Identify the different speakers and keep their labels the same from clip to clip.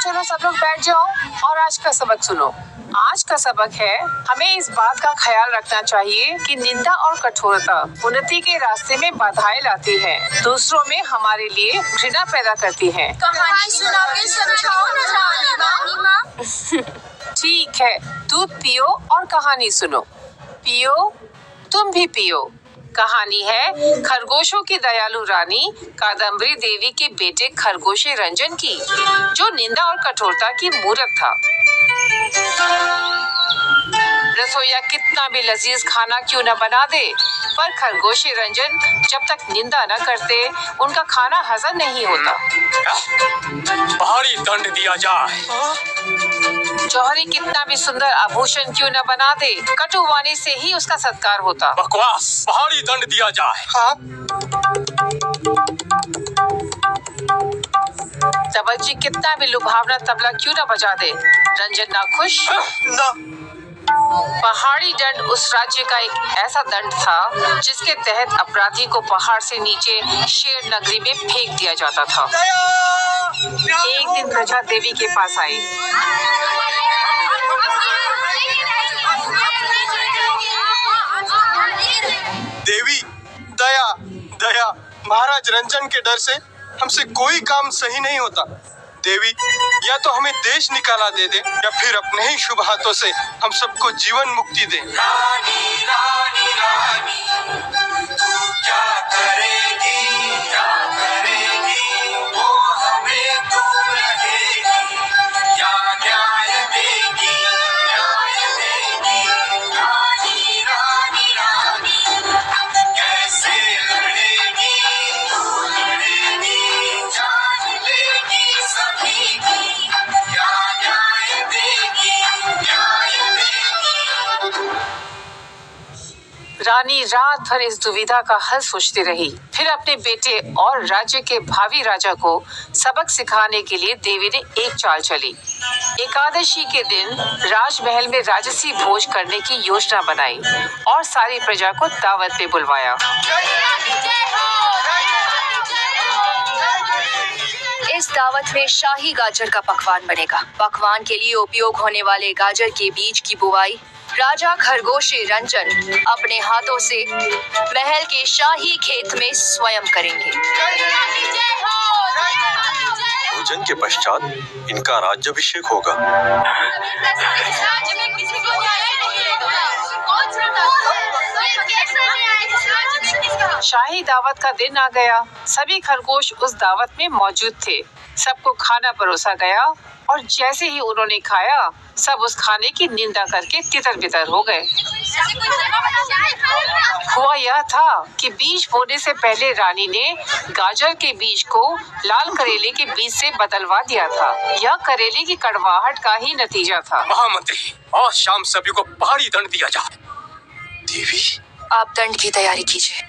Speaker 1: चलो सब लोग बैठ जाओ और आज का सबक सुनो। आज का सबक है, हमें इस बात का ख्याल रखना चाहिए कि निंदा और कठोरता उन्नति के रास्ते में बाधाएं लाती है, दूसरों में हमारे लिए घृणा पैदा करती है।
Speaker 2: कहानी सुना के समझाओ ना नानी माँ।
Speaker 1: ठीक है, दूध पियो और कहानी सुनो। पियो, तुम भी पियो। कहानी है खरगोशों की दयालु रानी कादम्बरी देवी के बेटे खरगोशी रंजन की, जो निंदा और कठोरता की मूरत था। रसोईया कितना भी लजीज खाना क्यों न बना दे, पर खरगोशी रंजन जब तक निंदा न करते उनका खाना हजम नहीं होता।
Speaker 3: भारी दंड दिया जाए।
Speaker 1: जौहरी कितना भी सुंदर आभूषण क्यों न बना दे, कटु वाणी से ही उसका सत्कार होता।
Speaker 3: बकवास, भारी दंड दिया जाए।
Speaker 1: तबलची कितना भी लुभावना तबला क्यों न बजा दे, रंजन नाखुश
Speaker 3: न।
Speaker 1: पहाड़ी दंड उस राज्य का एक ऐसा दंड था जिसके तहत अपराधी को पहाड़ से नीचे शेर नगरी में फेंक दिया जाता था। एक दिन प्रजा देवी के पास आई।
Speaker 4: देवी, दया दया, महाराज रंजन के डर से हमसे कोई काम सही नहीं होता। देवी, या तो हमें देश निकाला दे दे या फिर अपने ही शुभ हाथों से हम सबको जीवन मुक्ति दे।
Speaker 5: रानी रानी रानी, तू क्या करेगी वो हमें तू रहेगी, या न्याय देगी रानी रानी रानी, कैसे लड़ेगी तू लड़ेगी, जान लेगी सभी की, या न्याय देगी।
Speaker 1: रानी रात भर इस दुविधा का हल सोचती रही। फिर अपने बेटे और राज्य के भावी राजा को सबक सिखाने के लिए देवी ने एक चाल चली। एकादशी के दिन राजमहल में राजसी भोज करने की योजना बनाई और सारी प्रजा को दावत पे बुलवाया।
Speaker 2: इस दावत में शाही गाजर का पकवान बनेगा। पकवान के लिए उपयोग होने वाले गाजर के बीज की बुवाई राजा खरगोशी रंजन अपने हाथों से महल के शाही खेत में स्वयं करेंगे।
Speaker 4: भोजन के पश्चात इनका राज्याभिषेक होगा।
Speaker 1: शाही दावत का दिन आ गया। सभी खरगोश उस दावत में मौजूद थे। सबको खाना परोसा गया और जैसे ही उन्होंने खाया, सब उस खाने की निंदा करके तितर-बितर हो गए। हुआ यह था कि बीज बोने से पहले रानी ने गाजर के बीज को लाल करेले के बीज से बदलवा दिया था। यह करेले की कड़वाहट का ही नतीजा था।
Speaker 3: महामंत्री, आज शाम सभी को भारी दंड दिया जाए।
Speaker 4: देवी,
Speaker 2: आप दंड की तैयारी कीजिए।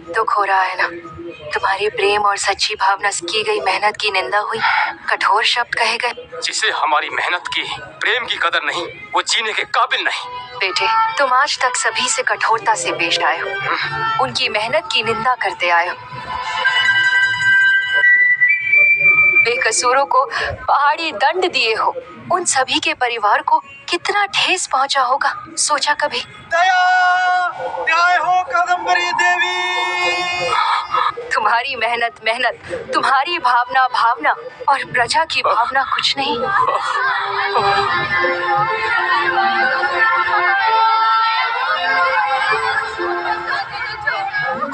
Speaker 2: दुख हो रहा है ना? तुम्हारी प्रेम और सच्ची भावना से की गई मेहनत की निंदा हुई, कठोर शब्द कहे गए।
Speaker 3: जिसे हमारी मेहनत की प्रेम की कदर नहीं, वो जीने के काबिल नहीं।
Speaker 2: बेटे, तुम आज तक सभी से कठोरता से पेश आए हो, उनकी मेहनत की निंदा करते आए हो, बेकसूरों को पहाड़ी दंड दिए हो। उन सभी के परिवार को कितना ठेस पहुंचा होगा, सोचा कभी?
Speaker 4: दया, न्याय हो कादम्बरी देवी।
Speaker 2: तुम्हारी मेहनत, तुम्हारी भावना और प्रजा की भावना कुछ नहीं।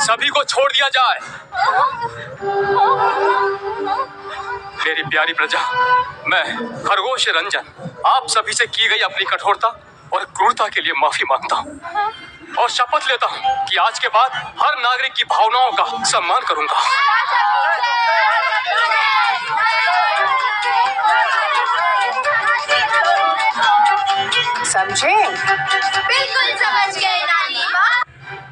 Speaker 3: सभी को छोड़ दिया जाए। मेरी प्यारी प्रजा, मैं खरगोश रंजन आप सभी से की गई अपनी कठोरता और क्रूरता के लिए माफी मांगता हूँ और शपथ लेता हूँ कि आज के बाद हर नागरिक की भावनाओं का सम्मान करूंगा।
Speaker 1: समझे?
Speaker 2: बिल्कुल समझ गए नानी माँ।